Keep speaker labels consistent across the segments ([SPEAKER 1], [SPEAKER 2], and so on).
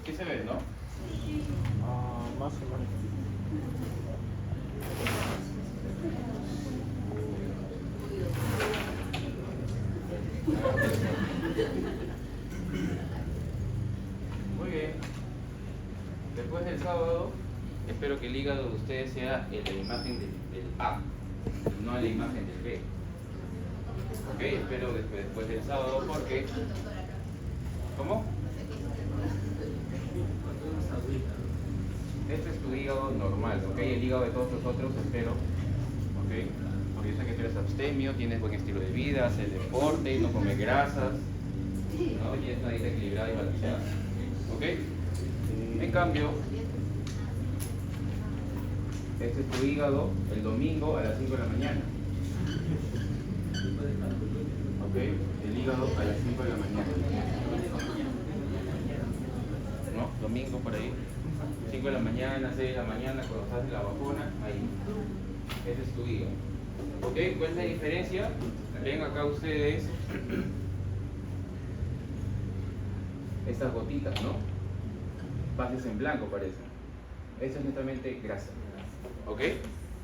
[SPEAKER 1] Sí se ve, ¿no?
[SPEAKER 2] Más o menos.
[SPEAKER 1] Muy bien. Después del sábado, espero que el hígado de ustedes sea en la imagen del A, no en la imagen del B. Ok, espero después del sábado porque... ¿Cómo? Este es tu hígado normal, ¿ok? El hígado de todos los otros, espero, ¿ok? Porque yo sé que tú eres abstemio, tienes buen estilo de vida, haces deporte, no comes grasas, ¿no? Tienes una dieta equilibrada y balanceada, ¿ok? En cambio, este es tu hígado el domingo a las 5 de la mañana, ¿ok? El hígado a las 5 de la mañana, ¿no? Domingo por ahí. 5 de la mañana, 6 de la mañana, cuando estás en la bajona, ahí. Ese es tu hígado. ¿Ok? ¿Cuál es la diferencia? Ven acá ustedes estas gotitas, ¿no? Bases en blanco parecen. Eso es netamente grasa. ¿Ok?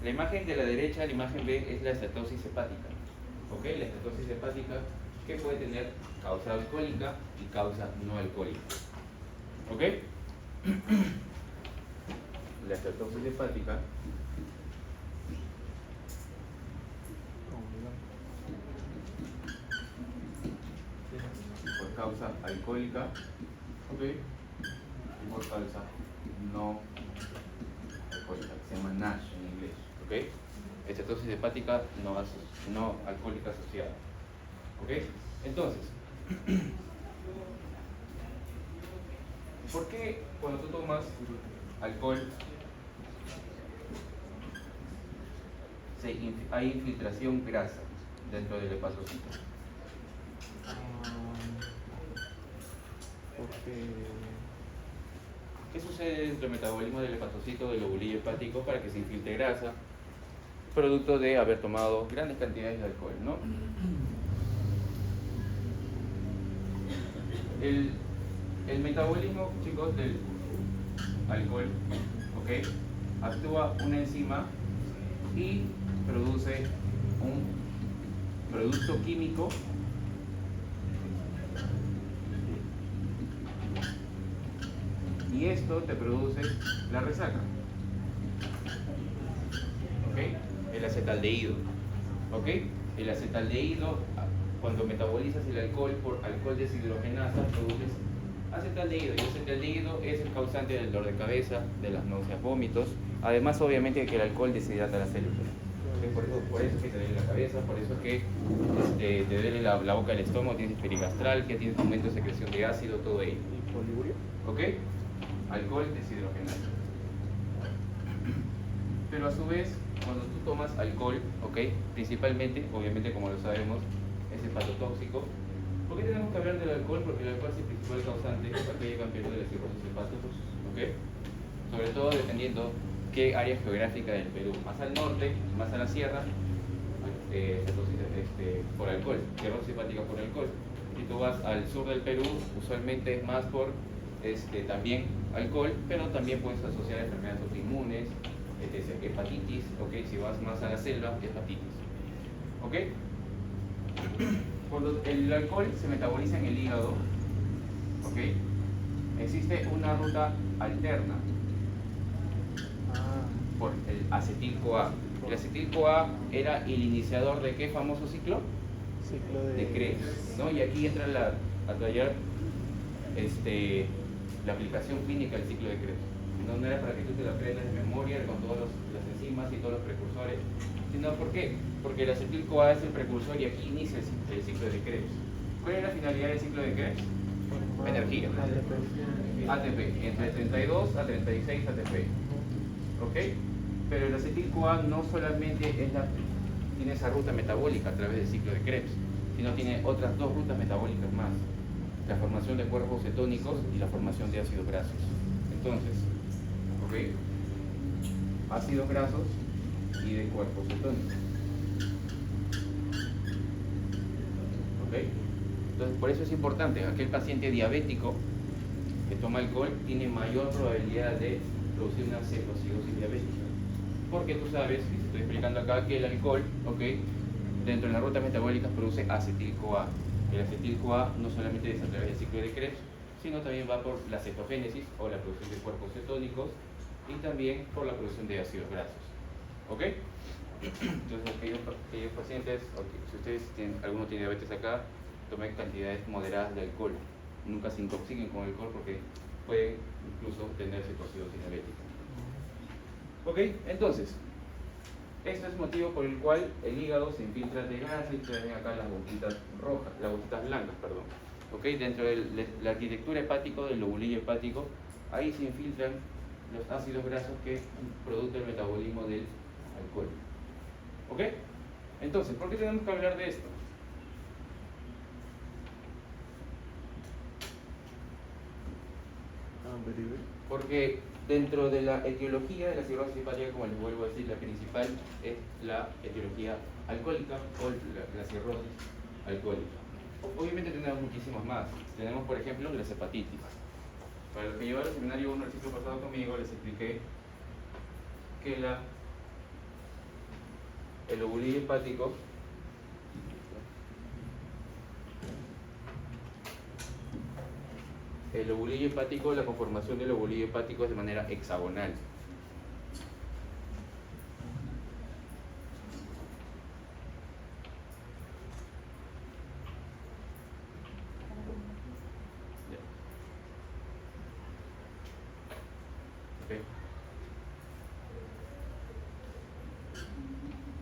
[SPEAKER 1] La imagen de la derecha, la imagen B, es la estatosis hepática. ¿Ok? La estatosis hepática que puede tener causa alcohólica y causa no alcohólica. ¿Ok? La estatosis hepática por causa alcohólica, ¿ok? Y por causa no alcohólica, se llama NASH en inglés, ¿ok? Estatosis hepática no alcohólica asociada, ¿ok? Entonces, ¿por qué cuando tú tomas alcohol hay infiltración grasa dentro del hepatocito?
[SPEAKER 2] Porque
[SPEAKER 1] ¿Qué sucede dentro del metabolismo del hepatocito del lobulillo hepático para que se infiltre grasa? Producto de haber tomado grandes cantidades de alcohol, ¿no? El metabolismo, chicos, del alcohol, ¿ok? Actúa una enzima y produce un producto químico y esto te produce la resaca, ¿ok? El acetaldehído, ¿ok? El acetaldehído, cuando metabolizas el alcohol por alcohol deshidrogenasa, produces acetaldehído, y el acetaldehído es el causante del dolor de cabeza, de las náuseas, vómitos, además obviamente que el alcohol deshidrata las células. Por eso es que te duele la cabeza, por eso es que te duele la boca del estómago, tienes perigastralgia, tienes aumento de secreción de ácido, todo ello.
[SPEAKER 2] ¿y poliuria?
[SPEAKER 1] ¿Ok? Alcohol deshidrogenado. Pero a su vez, cuando tú tomas alcohol, ¿ok? Principalmente, obviamente como lo sabemos, es hepatotóxico. ¿Por qué tenemos que hablar del alcohol? Porque el alcohol es el principal causante para que haya campeón de la cirrosis hepática, ¿ok? Sobre todo dependiendo qué área geográfica del Perú. Más al norte, más a la sierra, por alcohol, cirrosis hepática por alcohol. Si tú vas al sur del Perú, usualmente es más por también alcohol, pero también puedes asociar enfermedades autoinmunes, hepatitis, ¿ok? Si vas más a la selva, hepatitis, ¿ok? Cuando el alcohol se metaboliza en el hígado, ¿ok? Existe una ruta alterna por el acetil-CoA. El acetil-CoA era el iniciador de qué famoso ciclo?
[SPEAKER 2] Ciclo
[SPEAKER 1] De Krebs, ¿no? Y aquí entra a tallar la aplicación clínica del ciclo de Krebs. No era para que tú te lo aprendas de memoria con todas las enzimas y todos los precursores, sino ¿por qué? Porque el acetil-CoA es el precursor y aquí inicia el ciclo de Krebs. ¿Cuál es la finalidad del ciclo de Krebs? Energía. ATP, entre 32 a 36 ATP. ¿Ok? Pero el acetil-CoA no solamente tiene esa ruta metabólica a través del ciclo de Krebs, sino tiene otras dos rutas metabólicas más: la formación de cuerpos cetónicos y la formación de ácidos grasos. Entonces, ¿ok? Ácidos grasos y de cuerpos cetónicos. ¿Ok? Entonces, por eso es importante, aquel paciente diabético que toma alcohol tiene mayor probabilidad de producir una cetocidosis diabética. Porque tú sabes, y te estoy explicando acá, que el alcohol, ¿ok?, dentro de las rutas metabólicas produce acetil-CoA. El acetil-CoA no solamente es a través del ciclo de Krebs, sino también va por la cetogénesis o la producción de cuerpos cetónicos y también por la producción de ácidos grasos. ¿Ok? Entonces, aquellos pacientes, si ustedes alguno tiene diabetes acá, tomen cantidades moderadas de alcohol. Nunca se intoxiquen con alcohol porque pueden incluso tener cetocidosis diabética. ¿Ok? Entonces, este es el motivo por el cual el hígado se infiltra de grasa y ustedes ven acá las gotitas rojas, las gotitas blancas, perdón. ¿Ok? Dentro de la arquitectura hepática del lobulillo hepático, ahí se infiltran los ácidos grasos que producen el metabolismo del alcohol. ¿Ok? Entonces, ¿por qué tenemos que hablar de esto? Porque dentro de la etiología de la cirrosis hepática, como les vuelvo a decir, la principal es la etiología alcohólica o la cirrosis alcohólica. Obviamente tenemos muchísimas más. Tenemos, por ejemplo, las hepatitis. Para los que llevaron al seminario 1 el ciclo pasado conmigo, les expliqué que el lobulillo hepático la conformación del lobulillo hepático es de manera hexagonal. Okay.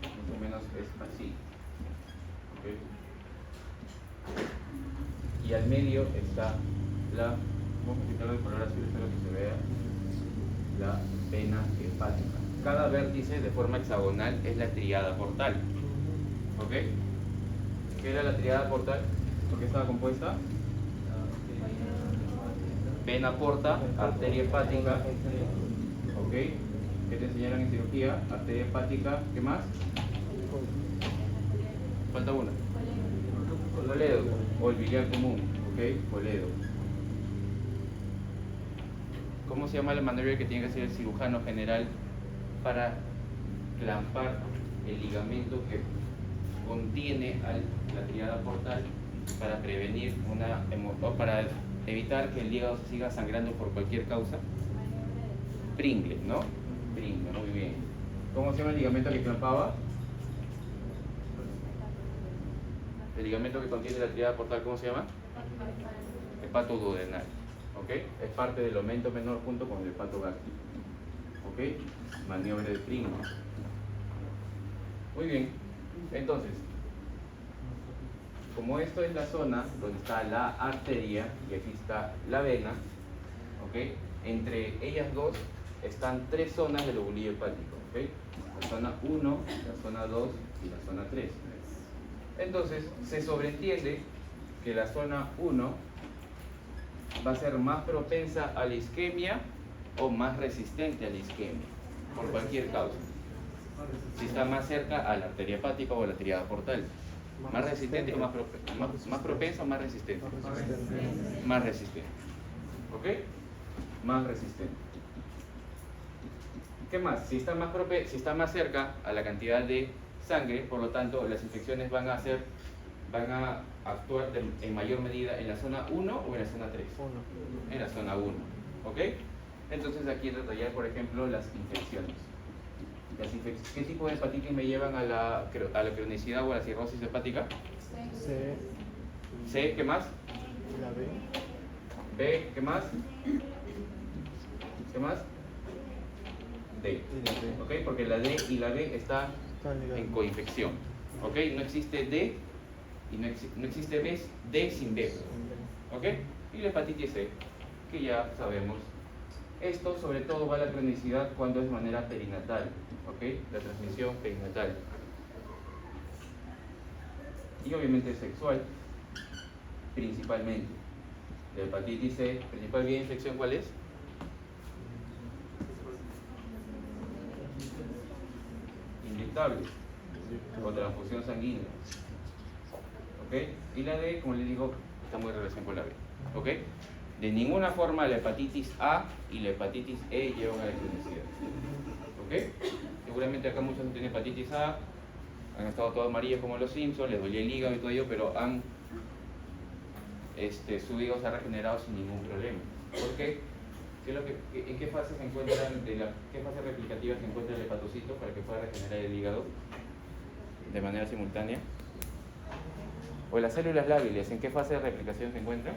[SPEAKER 1] Más o menos es así. Okay. Y al medio está vamos a quitarlo de color azul, espero que se vea, la vena hepática. Cada vértice de forma hexagonal es la tríada portal. ¿Ok? ¿Qué era la tríada portal? ¿Por qué estaba compuesta? Vena porta, arteria hepática. ¿Ok? ¿Qué te enseñaron en cirugía? Arteria hepática, ¿qué más? Falta una. Coledo, o el biliar común. ¿Ok? Coledo. ¿Cómo se llama la maniobra que tiene que hacer el cirujano general para clampar el ligamento que contiene a la tríada portal para prevenir o para evitar que el hígado se siga sangrando por cualquier causa? Pringle, ¿no? Pringle, muy bien. ¿Cómo se llama el ligamento que clampaba? El ligamento que contiene la tríada portal, ¿cómo se llama? Hepatoduodenal. ¿Ok? Es parte del aumento menor junto con el hepato gástrico. ¿Ok? Maniobra de Pringle. Muy bien. Entonces, como esto es la zona donde está la arteria y aquí está la vena, ¿ok? Entre ellas dos están tres zonas del lobulillo hepático. ¿Ok? La zona 1, la zona 2 y la zona 3. Entonces, se sobreentiende que la zona 1 va a ser más propensa a la isquemia o más resistente a la isquemia, por cualquier causa. Si está más cerca a la arteria hepática o a la tríada portal. ¿Más resistente o más propensa o más resistente? Más resistente. ¿Ok? Más resistente. ¿Qué más? Si está más cerca a la cantidad de sangre, por lo tanto, las infecciones van a actuar en mayor medida en la zona 1 o en la zona 3. En la zona 1. ¿Ok? Entonces aquí detallar, por ejemplo, las infecciones. ¿Qué tipo de hepatitis me llevan a la cronicidad o a la cirrosis hepática? C, ¿qué más?
[SPEAKER 2] La B.
[SPEAKER 1] B, ¿qué más? ¿Qué más? D. ¿Ok? Porque la D y la B están en coinfección. ¿Ok? No existe D y no existe D sin B. ¿Ok? Y la hepatitis C, que ya sabemos. Esto sobre todo va a la cronicidad cuando es de manera perinatal. ¿Ok? La transmisión perinatal. Y obviamente sexual, principalmente. La hepatitis C, principal vía de infección, ¿cuál es? Inyectable o transfusión sanguínea. ¿Ok? Y la D, como les digo, está muy relacionada con la B. ¿Ok? De ninguna forma la hepatitis A y la hepatitis E llevan a la cronicidad. ¿Ok? Seguramente acá muchos no tienen hepatitis A, han estado todos amarillos como los Simpsons, les dolía el hígado y todo ello, pero han, su hígado se ha regenerado sin ningún problema. ¿Por qué? ¿En qué fase se encuentran, qué fase replicativa se encuentra el hepatocito para que pueda regenerar el hígado de manera simultánea? O las células lábiles, ¿en qué fase de replicación se encuentran?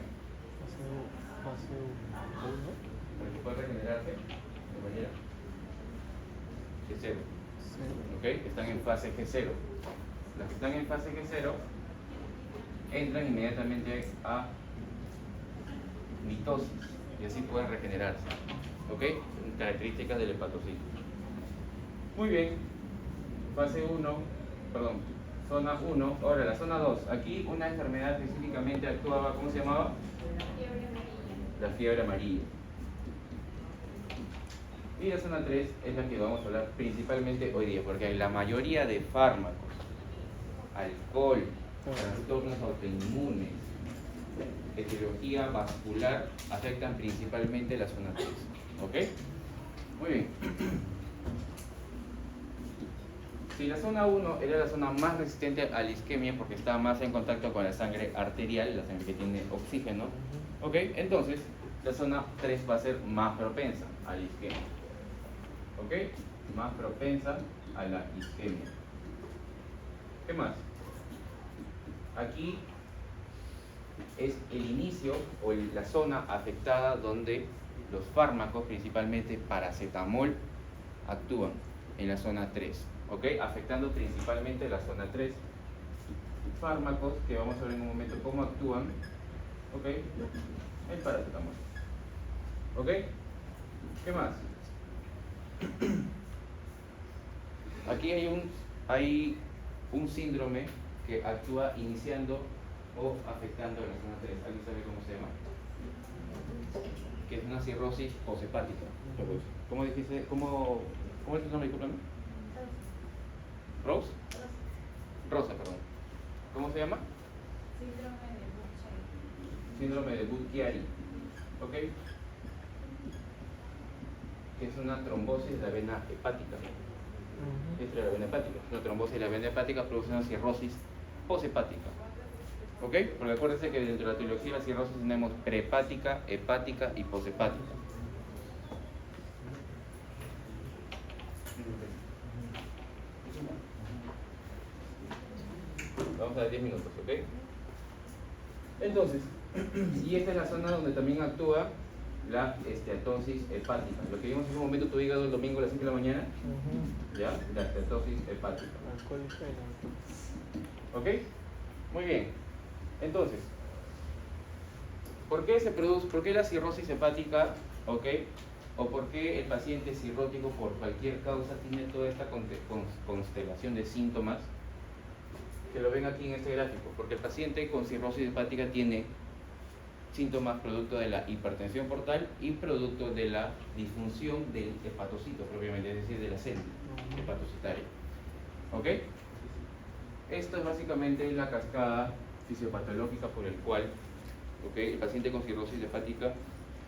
[SPEAKER 2] Fase 1.
[SPEAKER 1] Para que pueda regenerarse de manera G0. ¿Ok? Están en fase G0. Las que están en fase G0 entran inmediatamente a mitosis y así pueden regenerarse. ¿Ok? Características del hepatocito. Muy bien. Fase 1, perdón, zona 1. Ahora la zona 2. Aquí una enfermedad específicamente actuaba, ¿cómo se llamaba? La fiebre amarilla. Y la zona 3 es la que vamos a hablar principalmente hoy día, porque la mayoría de fármacos, alcohol, trastornos autoinmunes, etiología vascular, afectan principalmente la zona 3. ¿Ok? Muy bien. Si la zona 1 era la zona más resistente a la isquemia porque estaba más en contacto con la sangre arterial, la sangre que tiene oxígeno, ¿ok? Entonces la zona 3 va a ser más propensa a la isquemia. ¿Ok? Más propensa a la isquemia. ¿Qué más? Aquí es el inicio o la zona afectada donde los fármacos, principalmente paracetamol, actúan en la zona 3. ¿Ok? Afectando principalmente la zona 3. Fármacos que vamos a ver en un momento cómo actúan. ¿Ok? El paracetamol. ¿Ok? ¿Qué más? Aquí hay un síndrome que actúa iniciando o afectando a la zona 3. ¿Alguien sabe cómo se llama? Que es una cirrosis poshepática. ¿Cómo dijiste? ¿Cómo es tu nombre? Discúlpame. ¿Rose? Rosa, perdón. ¿Cómo se llama? Síndrome de Budd-Chiari. ¿Ok? Que es una trombosis de la vena hepática. Es la vena hepática. Una trombosis de la vena hepática produce una cirrosis poshepática. ¿Ok? Porque acuérdense que dentro de la trilogía de la cirrosis tenemos prehepática, hepática y poshepática. Vamos a dar 10 minutos, ¿ok? Entonces, y esta es la zona donde también actúa la esteatosis hepática. Lo que vimos en un momento tu hígado el domingo a las 5 de la mañana, ¿ya? La esteatosis hepática. ¿Ok? Muy bien. Entonces, ¿por qué la cirrosis hepática, ok? ¿O por qué el paciente cirrótico por cualquier causa tiene toda esta constelación de síntomas? Que lo ven aquí en este gráfico. Porque el paciente con cirrosis hepática tiene síntomas producto de la hipertensión portal y producto de la disfunción del hepatocito propiamente, es decir, de la célula hepatocitaria. ¿Ok? Esto es básicamente la cascada fisiopatológica por el cual, ¿ok?, el paciente con cirrosis hepática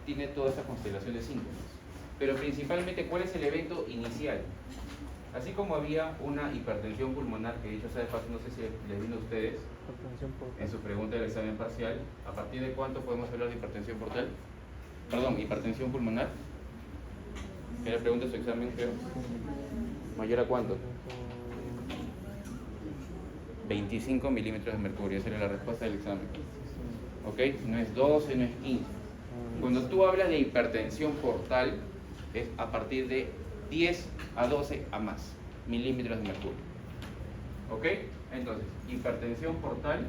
[SPEAKER 1] tiene toda esta constelación de síntomas. Pero principalmente, ¿cuál es el evento inicial? Así como había una hipertensión pulmonar, que dicho sea de paso, no sé si les vino a ustedes en su pregunta del examen parcial, ¿a partir de cuánto podemos hablar de hipertensión portal? Perdón, hipertensión pulmonar. ¿Qué le pregunta su examen, creo? ¿Mayor a cuánto? 25 milímetros de mercurio, esa era la respuesta del examen. ¿Ok? No es 12, no es 15. Cuando tú hablas de hipertensión portal, es a partir de 10 a 12 a más milímetros de mercurio. ¿Ok? Entonces, hipertensión portal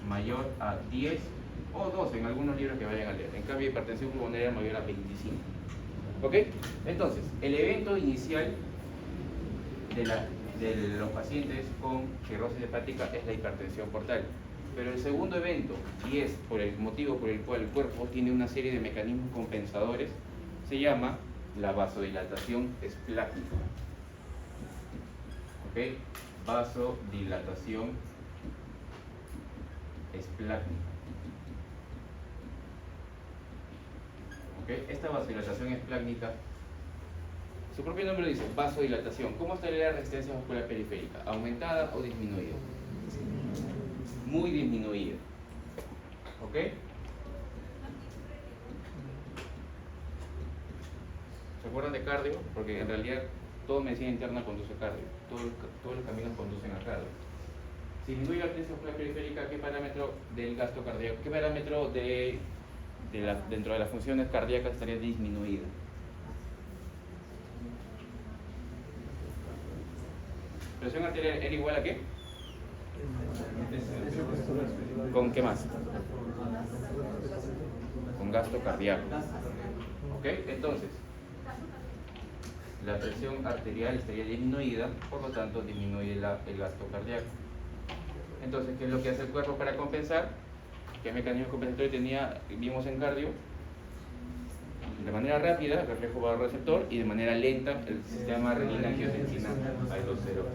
[SPEAKER 1] mayor a 10 o 12 en algunos libros que vayan a leer. En cambio, hipertensión pulmonar mayor a 25. ¿Ok? Entonces, el evento inicial de los pacientes con cirrosis hepática es la hipertensión portal. Pero el segundo evento, y es por el motivo por el cual el cuerpo tiene una serie de mecanismos compensadores, se llama la vasodilatación esplácnica. ¿Ok? Vasodilatación esplácnica. ¿Ok? Esta vasodilatación esplácnica, su propio nombre lo dice, vasodilatación. ¿Cómo estaría la resistencia vascular periférica? ¿Aumentada o disminuida? Muy disminuida. ¿Ok? ¿Se acuerdan de cardio? Porque en realidad toda medicina interna conduce a cardio. Todos los caminos conducen a cardio. Si disminuye la resistencia vascular periférica, ¿qué parámetro del gasto cardíaco? ¿Qué parámetro dentro de las funciones cardíacas estaría disminuida? ¿Presión arterial era igual a qué? ¿Con qué más? Con gasto cardíaco. ¿Ok? Entonces, la presión arterial estaría disminuida, por lo tanto disminuye el gasto cardíaco. Entonces, ¿qué es lo que hace el cuerpo para compensar? ¿Qué mecanismo compensatorio vimos en cardio? De manera rápida, el reflejo vasoreceptor, y de manera lenta, el sistema renina-angiotensina-aldosterona.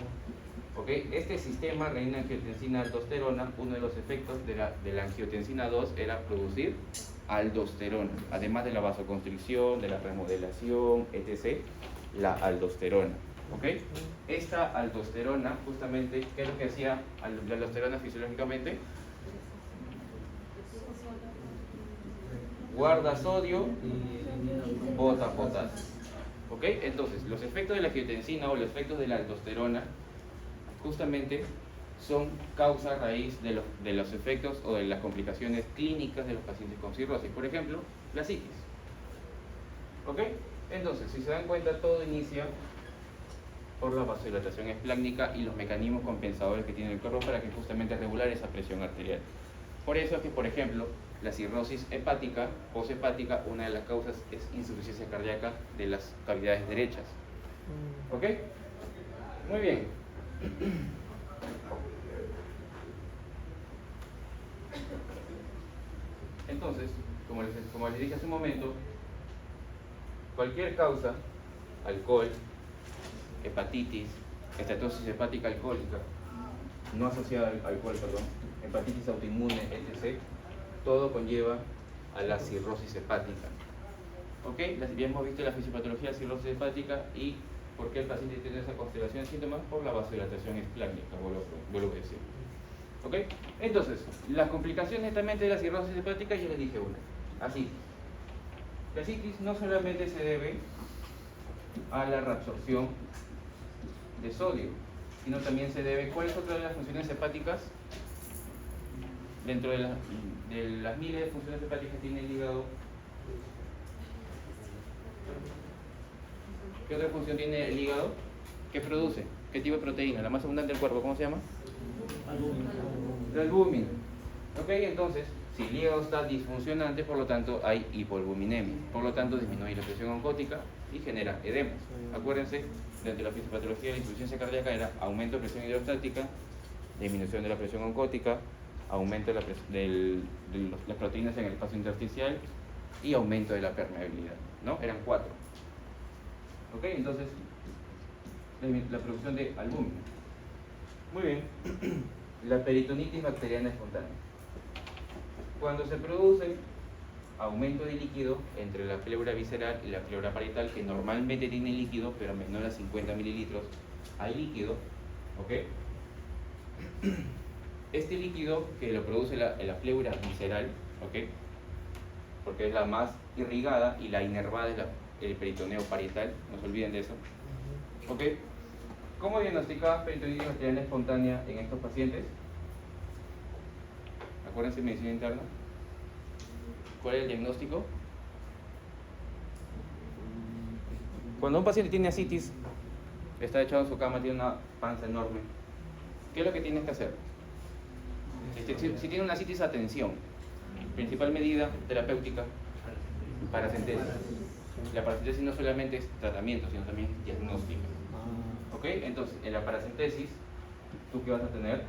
[SPEAKER 1] ¿Ok? Este sistema renina-angiotensina-aldosterona, uno de los efectos de la angiotensina 2 era producir aldosterona, además de la vasoconstricción, de la remodelación, etc., la aldosterona. ¿Ok? Esta aldosterona, justamente, ¿qué es lo que hacía la aldosterona fisiológicamente? Guarda sodio, bota potasio. ¿Ok? Entonces, los efectos de la angiotensina o los efectos de la aldosterona justamente son causa raíz de los efectos o de las complicaciones clínicas de los pacientes con cirrosis. Por ejemplo, la citis. ¿Ok? Entonces, si se dan cuenta, todo inicia por la vasodilatación esplácnica y los mecanismos compensadores que tiene el cuerpo para que justamente regular esa presión arterial. Por eso es que, por ejemplo, la cirrosis hepática, poshepática, una de las causas es insuficiencia cardíaca de las cavidades derechas. ¿Ok? Muy bien. Entonces, como les dije hace un momento, cualquier causa, alcohol, hepatitis, estatosis hepática alcohólica, no asociada al alcohol, perdón, hepatitis autoinmune, etc., todo conlleva a la cirrosis hepática. ¿Ok? Ya hemos visto la fisiopatología de la cirrosis hepática y por qué el paciente tiene esa constelación de síntomas por la vasodilatación esplácnica, vuelvo a decir. ¿Ok? Entonces, las complicaciones netamente de la cirrosis hepática, ya les dije una. Así, la citis no solamente se debe a la reabsorción de sodio, sino también se debe, ¿cuál es otra de las funciones hepáticas? Dentro de las miles de funciones hepáticas que tiene el hígado, ¿qué otra función tiene el hígado? ¿Qué produce? ¿Qué tipo de proteína? La más abundante del cuerpo, ¿cómo se llama? La albúmina. ¿Ok? Entonces, si el hígado está disfuncionante, por lo tanto hay hipoalbuminemia. Por lo tanto, disminuye la presión oncótica y genera edema. Acuérdense, dentro de la fisiopatología de la insuficiencia cardíaca era aumento de presión hidrostática, disminución de la presión oncótica, aumento de las proteínas en el espacio intersticial y aumento de la permeabilidad, ¿no? Eran 4. ¿Ok? Entonces, la producción de albúmina. Muy bien. La peritonitis bacteriana espontánea. Cuando se produce aumento de líquido entre la pleura visceral y la pleura parietal, que normalmente tiene líquido, pero menor a 50 mililitros, hay líquido, ¿ok? Este líquido que lo produce la pleura visceral, ¿ok? Porque es la más irrigada y la inervada es el peritoneo parietal, no se olviden de eso, ¿ok? ¿Cómo diagnosticabas peritonitis bacteriana espontánea en estos pacientes? Acuérdense, medicina interna. ¿Cuál es el diagnóstico? Cuando un paciente tiene ascitis, está echado en su cama, tiene una panza enorme, ¿qué es lo que tienes que hacer? Si tiene una ascitis, atención. Principal medida terapéutica, paracentesis. La paracentesis no solamente es tratamiento, sino también es diagnóstica. ¿Ok? Entonces, en la paracentesis, ¿tú qué vas a tener?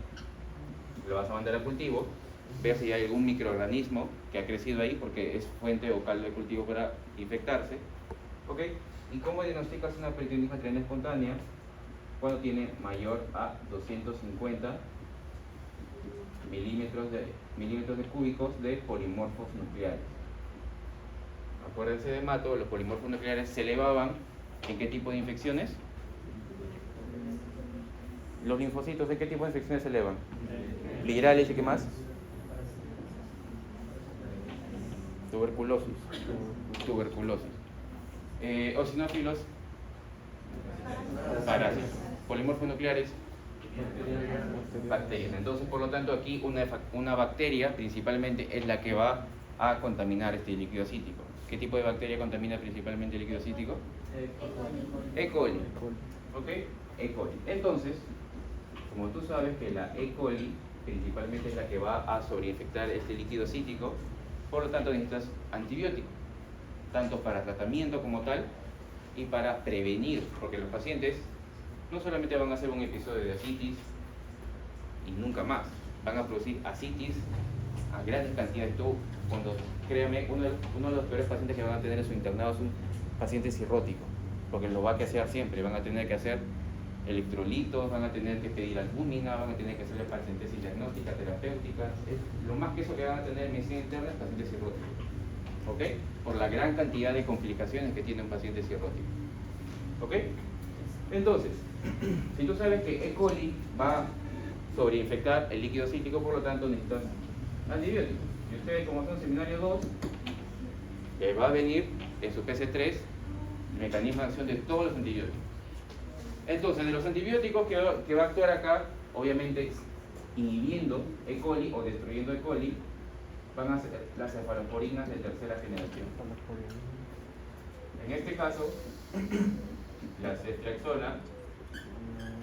[SPEAKER 1] Lo vas a mandar a cultivo, ver si hay algún microorganismo que ha crecido ahí porque es fuente o caldo de cultivo para infectarse. ¿Ok? ¿Y cómo diagnosticas una peritonitis bacteriana espontánea? Cuando tiene mayor a 250 milímetros de cúbicos de polimorfos nucleares. acuérdense de Mato, los polimorfos nucleares se elevaban ¿en qué tipo de infecciones? Los linfocitos, ¿en qué tipo de infecciones se elevan? Virales y qué más? Tuberculosis. Eosinófilos, parásitos. Polimorfos nucleares, bacterias. Entonces, por lo tanto, aquí una bacteria principalmente es la que va a contaminar este líquido cítrico. ¿Qué tipo de bacteria contamina principalmente el líquido cítrico? E. coli. ¿Ok? E. coli. Entonces, como tú sabes que la E. coli principalmente es la que va a sobreinfectar este líquido cítrico, por lo tanto necesitas antibióticos, tanto para tratamiento como tal y para prevenir, porque los pacientes no solamente van a hacer un episodio de ascitis y nunca más, van a producir ascitis a grandes cantidades. Tú, créame, uno de los peores pacientes que van a tener en su internado es un paciente cirrótico, porque lo va a hacer siempre, van a tener que hacer electrolitos, van a tener que pedir albúmina, van a tener que hacerle paracentesis diagnóstica, terapéutica. Es lo más que eso que van a tener en medicina interna es pacientes cirróticos, ¿ok? Por la gran cantidad de complicaciones que tiene un paciente cirrótico, ¿ok? Entonces, si tú sabes que E. coli va a sobreinfectar el líquido cítrico, por lo tanto necesitas antibióticos. Y ustedes, como son seminario 2, que va a venir en su PC3 el mecanismo de acción de todos los antibióticos. Entonces, de los antibióticos que va a actuar acá, obviamente inhibiendo E. coli o destruyendo E. coli, van a ser las cefaloporinas de tercera generación. En este caso, la ceftriaxona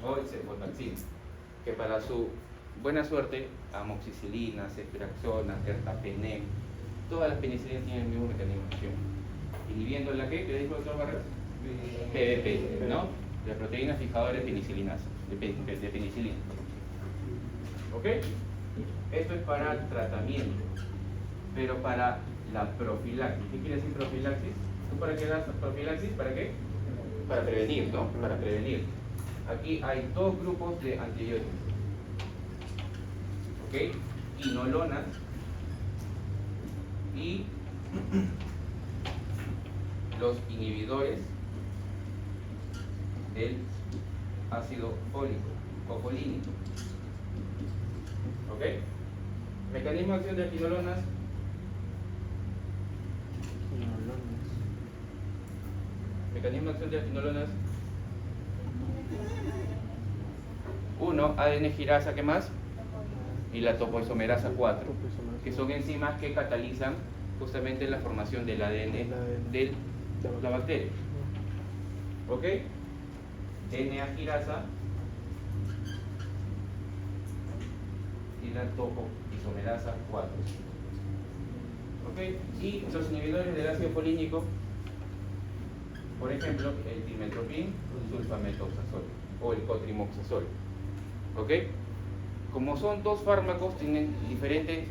[SPEAKER 1] o el cefotaxima, que para su buena suerte, amoxicilina, ceftriaxona, ertapenem, todas las penicilinas tienen el mismo mecanismo de acción. Inhibiendo la ¿qué dijo el doctor Barreras? PDP, ¿no? La proteína fijadora de penicilinas, de penicilina. ¿Ok? Esto es para tratamiento, pero para la profilaxis. ¿Qué quiere decir profilaxis? ¿Tú para qué das profilaxis? ¿Para qué? Para prevenir, ¿no? Para prevenir. Aquí hay dos grupos de antibióticos. ¿Ok? Quinolonas y los inhibidores del ácido fólico o folínico. ¿Ok? Mecanismo de acción de quinolonas. Mecanismo de acción de quinolonas. 1, ADN girasa, ¿qué más? Y la topoisomerasa 4, que son enzimas que catalizan justamente la formación del ADN de la bacteria. ¿Ok? DNA girasa y la topoisomerasa 4. ¿Ok? Y los inhibidores del ácido folínico, por ejemplo, el trimmetoprim sulfametoxazol o el cotrimoxazol. ¿Ok? Como son dos fármacos, tienen diferentes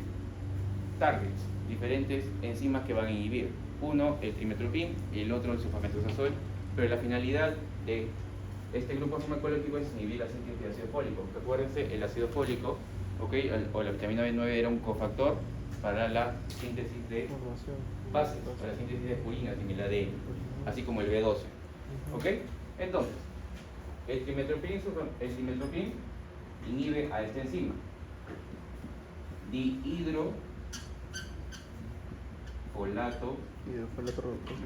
[SPEAKER 1] targets, diferentes enzimas que van a inhibir. Uno, el trimmetoprim, y el otro, el sulfametoxazol. Pero la finalidad de este grupo farmacológico es inhibir la síntesis de ácido fólico. Acuérdense, el ácido fólico, ¿okay? O la vitamina B9 era un cofactor para la síntesis de bases, para la síntesis de purinas en el ADN, así como el B12. ¿Ok? Entonces, el trimmetoprim inhibe a esta enzima dihidrofolato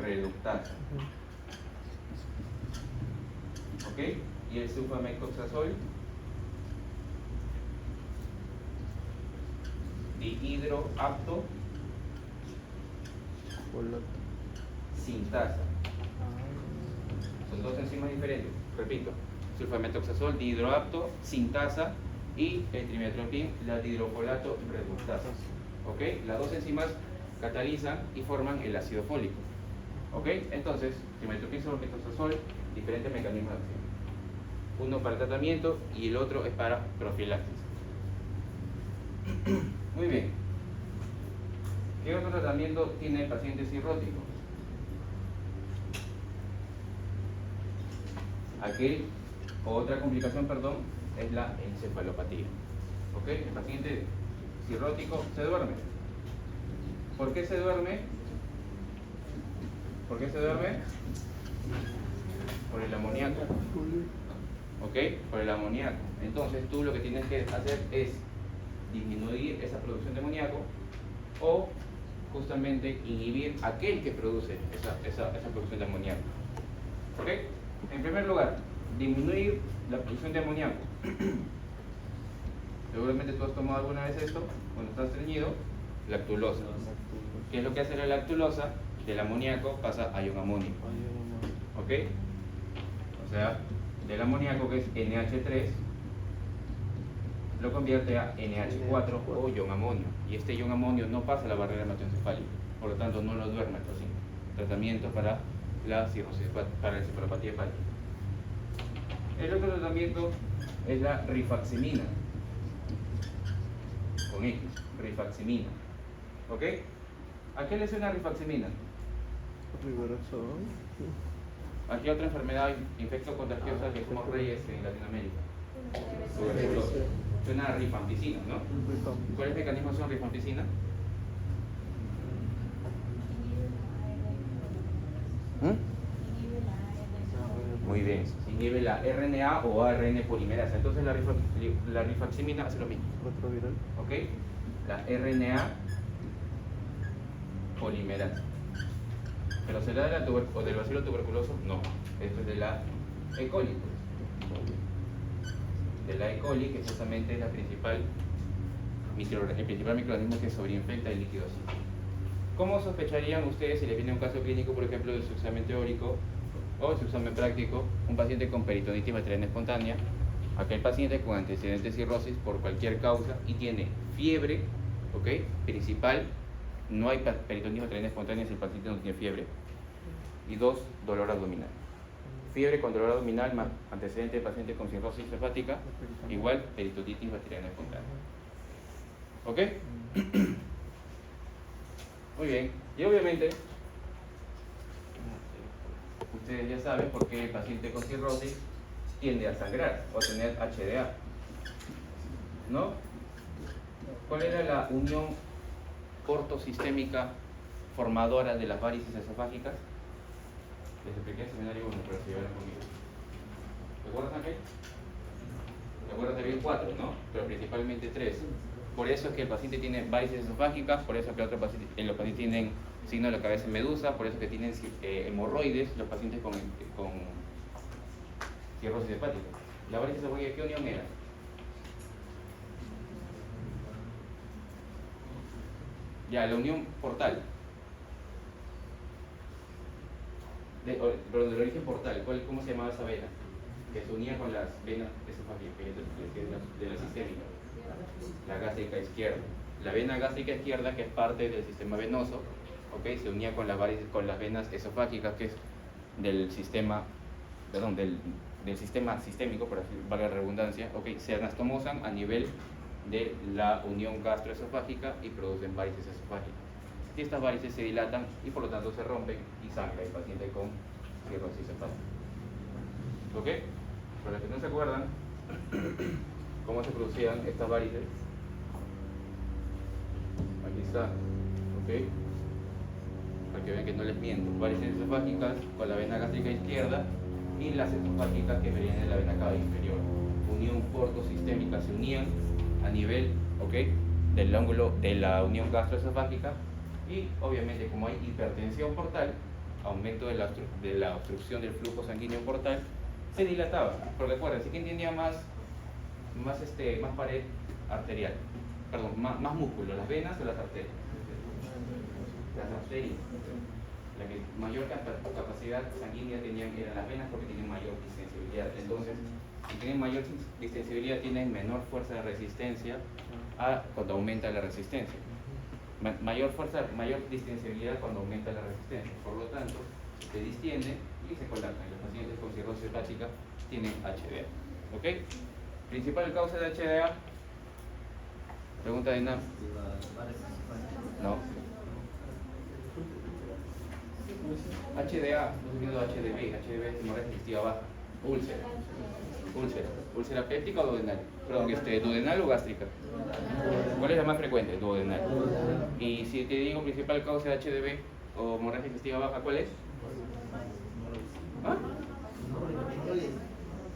[SPEAKER 1] reductasa. ¿Ok? Y el sulfametoxazol dihidroapto sintasa. Son dos enzimas diferentes. Repito, sulfametoxazol dihidroapto sintasa y el trimmetoprim la dihidrofolato reductasa. ¿Ok? Las dos enzimas catalizan y forman el ácido fólico. ¿Ok? Entonces, trimmetoprim sulfametoxazol, diferentes mecanismos de acción. Uno para tratamiento y el otro es para profilaxis. Muy bien. ¿Qué otro tratamiento tiene el paciente cirrótico? Otra complicación, es la encefalopatía. ¿Ok? El paciente cirrótico se duerme. ¿Por qué se duerme? ¿Por qué se duerme? Por el amoníaco. ¿Ok? Por el amoníaco. Entonces tú lo que tienes que hacer es disminuir esa producción de amoníaco o justamente inhibir aquel que produce esa producción de amoníaco. ¿Ok? En primer lugar, disminuir la producción de amoníaco. Seguramente tú has tomado alguna vez esto, cuando estás estreñido, lactulosa. ¿Qué es lo que hace la lactulosa? Del amoníaco pasa a ion amonio. ¿Ok? O sea, del amoníaco, que es NH3, lo convierte a NH4 o ion amonio. Y este ion amonio no pasa la barrera hematoencefálica, por lo tanto no lo duerme el paciente. Tratamiento para la cirrosis, para la encefalopatía hepática. El otro tratamiento es la rifaximina, con X, rifaximina. ¿Ok? ¿A qué le suena rifaximina? Aquí otra enfermedad infecto-contagiosa que somos reyes en Latinoamérica. Tuberculosis. Suena a rifampicina, ¿no? ¿Cuáles mecanismos son rifampicina? Muy bien, inhibe la RNA o ARN polimerasa. Entonces la rifaximina hace lo mismo. ¿Ok? La RNA polimerasa. ¿Pero será del bacilo tuberculoso? No. Esto es de la E. coli. De la E. coli, que justamente es el principal microorganismo que sobreinfecta el líquido así. ¿Cómo sospecharían ustedes si les viene un caso clínico, por ejemplo, de su examen teórico o su examen práctico, un paciente con peritonitis bacteriana espontánea, aquel paciente con antecedentes de cirrosis por cualquier causa y tiene fiebre, ¿ok? Principal, no hay peritonitis bacteriana espontánea si el paciente no tiene fiebre. Y 2, dolor abdominal. Fiebre con dolor abdominal más antecedente de paciente con cirrosis hepática, igual peritonitis bacteriana espontánea. ¿Ok? Muy bien. Y obviamente, ustedes ya saben por qué el paciente con cirrosis tiende a sangrar o a tener HDA. ¿No? ¿Cuál era la unión portosistémica formadora de las varices esofágicas? Les expliqué en seminario 1, pero se llevaron conmigo. ¿Recuerdas, Ángel? Recuerdas que había 4, ¿no? Pero principalmente 3. Por eso es que el paciente tiene varices esofágicas, por eso es que los pacientes tienen signo de la cabeza en medusa, por eso es que tienen hemorroides los pacientes con cirrosis hepática. ¿La varice esofágica qué unión era? Ya, la unión portal. Del origen portal, ¿cómo se llamaba esa vena? Que se unía con las venas esofágicas, de la sistémica. La gástrica izquierda. La vena gástrica izquierda, que es parte del sistema venoso, ¿okay? Se unía con las venas esofágicas, que es del sistema sistémico, por así valga la redundancia, ¿okay? Se anastomosan a nivel de la unión gastroesofágica y producen varices esofágicas. Y estas varices se dilatan y por lo tanto se rompen y sangra el paciente con cirrosis hepática. ¿Ok? Para los que no se acuerdan cómo se producían estas varices, aquí está, ¿ok? Para que vean que no les miento. Varices esofágicas con la vena gástrica izquierda y las esofágicas que venían de la vena cava inferior. Unión portosistémica, se unían a nivel, ¿ok?, del ángulo de la unión gastroesofágica. Y obviamente, como hay hipertensión portal, aumento de la obstrucción del flujo sanguíneo portal, se dilataba. Porque recuerden, ¿quién tenía más pared arterial? Perdón, más músculo, las venas o las arterias? Las arterias. La que mayor capacidad sanguínea tenían eran las venas porque tienen mayor distensibilidad. Entonces, si tienen mayor distensibilidad, tienen menor fuerza de resistencia cuando aumenta la resistencia. Mayor distensibilidad cuando aumenta la resistencia. Por lo tanto, se distiende y se colapsan. Los pacientes con cirrosis hepática tienen HDA. ¿Ok? Principal causa de HDA. Pregunta de Nam. No. HDA, no se HDB. HDB es hemorragia digestiva baja. Úlcera péptica o duodenal. Perdón, duodenal o gástrica. ¿Cuál es la más frecuente? Duodenal. Y si te digo principal causa de HDB, o hemorragia digestiva baja, ¿cuál es? ¿Ah?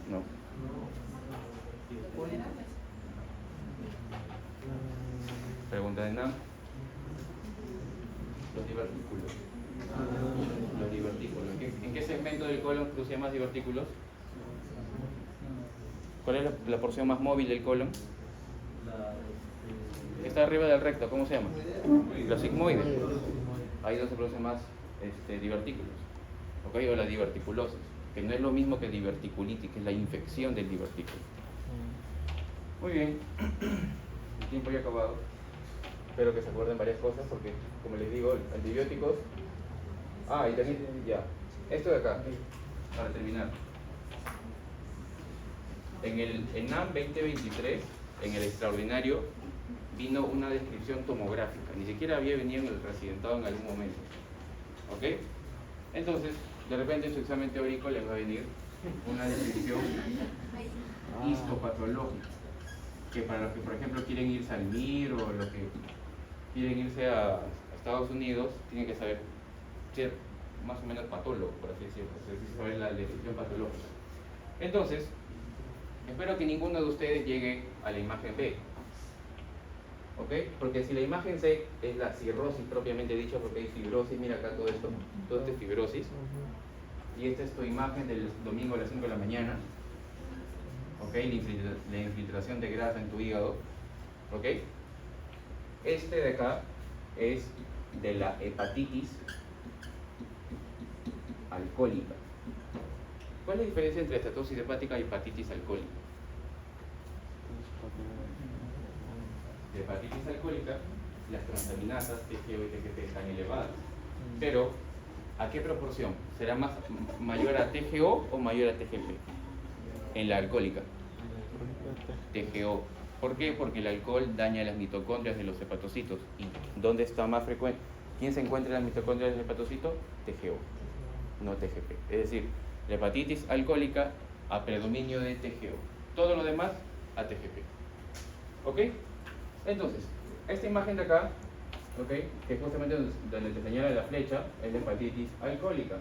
[SPEAKER 1] No. Pregunta de NAM. Los divertículos. Los divertículos. ¿En qué segmento del colon producen más divertículos? ¿Cuál es la porción más móvil del colon? Está arriba del recto, ¿cómo se llama? Los sigmoides. Ahí donde se producen más divertículos. ¿Ok? O la diverticulosis, que no es lo mismo que diverticulitis, que es la infección del divertículo. Muy bien. El tiempo ya ha acabado. Espero que se acuerden varias cosas porque, como les digo, antibióticos. Y también, ya. Esto de acá, para terminar. En el ENAM 2023, en el extraordinario, vino una descripción tomográfica. Ni siquiera había venido en el residentado en algún momento. ¿Ok? Entonces, de repente en su examen teórico les va a venir una descripción histopatológica. Que para los que, por ejemplo, quieren irse al MIR o los que quieren irse a Estados Unidos, tienen que saber ser más o menos patólogo, por así decirlo. Es decir, saber la descripción patológica. Entonces, espero que ninguno de ustedes llegue a la imagen B. ¿Ok? Porque si la imagen C es la cirrosis propiamente dicha, porque hay fibrosis, mira acá todo esto es fibrosis. Y esta es tu imagen del domingo a las 5 de la mañana. ¿Ok? La infiltración de grasa en tu hígado. ¿Ok? Este de acá es de la hepatitis alcohólica. ¿Cuál es la diferencia entre estatosis hepática y hepatitis alcohólica? De hepatitis alcohólica, las transaminasas TGO y TGP están elevadas. Pero, ¿a qué proporción? ¿Será mayor a TGO o mayor a TGP? En la alcohólica. TGO. ¿Por qué? Porque el alcohol daña las mitocondrias de los hepatocitos. ¿Y dónde está más frecuente? ¿Quién se encuentra en las mitocondrias del hepatocito? TGO, no TGP. Es decir, la hepatitis alcohólica a predominio de TGO. Todo lo demás a TGP. ¿Ok? Entonces, esta imagen de acá, ¿ok? Que justamente donde te señala la flecha, es la hepatitis alcohólica.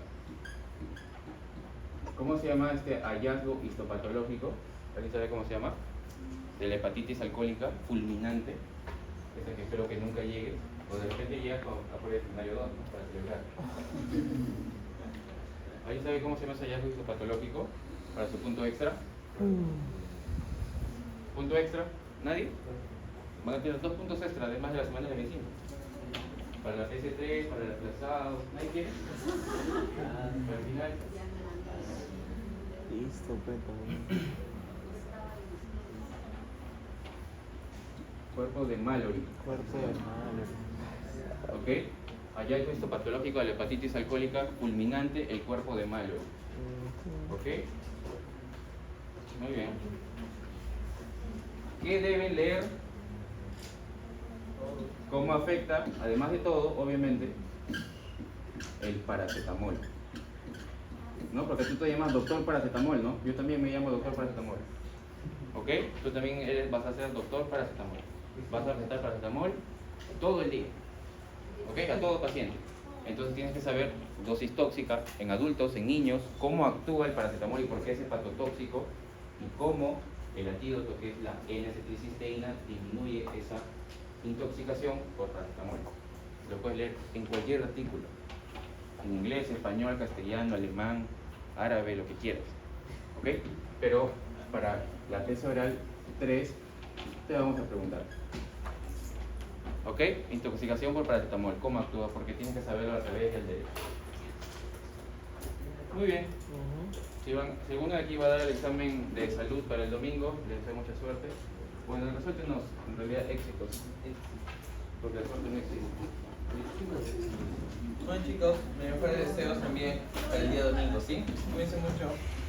[SPEAKER 1] ¿Cómo se llama este hallazgo histopatológico? ¿Alguien sabe cómo se llama? De la hepatitis alcohólica fulminante, esa que espero que nunca llegue, o de repente llega a por el escenario 2, ¿no? Para celebrar. ¿Alguien sabe cómo se llama ese hallazgo histopatológico? Para su punto extra. ¿Punto extra? ¿Nadie? Van a tener 2 puntos extra, además de la semana de medicina. Para la PS3, para el aplazado. ¿Nadie quiere? Para el final.
[SPEAKER 2] Listo, cuéntame.
[SPEAKER 1] Cuerpo de Mallory.
[SPEAKER 2] Cuerpo de Mallory.
[SPEAKER 1] ¿Ok? Hallazgo histopatológico de la hepatitis alcohólica fulminante, el cuerpo de Mallory. ¿Ok? Muy bien. ¿Qué deben leer? ¿Cómo afecta, además de todo, obviamente, el paracetamol? ¿No? Porque tú te llamas doctor paracetamol, ¿no? Yo también me llamo doctor paracetamol. ¿Ok? Tú también vas a ser doctor paracetamol. Vas a recetar paracetamol todo el día. ¿Ok? A todo paciente. Entonces tienes que saber dosis tóxica en adultos, en niños, cómo actúa el paracetamol y por qué es hepatotóxico y cómo el antídoto, que es la N-acetilcisteína, disminuye esa intoxicación por paracetamol. Lo puedes leer en cualquier artículo, en inglés, español, castellano, alemán, árabe, lo que quieras. ¿Ok? Pero para la tesis oral 3 te vamos a preguntar. ¿Ok? Intoxicación por paracetamol, ¿cómo actúa? Porque tienes que saberlo al revés y al derecho. Muy bien. Si alguno de aquí va a dar el examen de salud para el domingo, les deseo mucha suerte. Bueno, resúltenos en realidad éxitos. Porque la suerte no existe.
[SPEAKER 3] Bueno chicos, mis mejores deseos también para el día domingo, ¿sí? Cuídense mucho.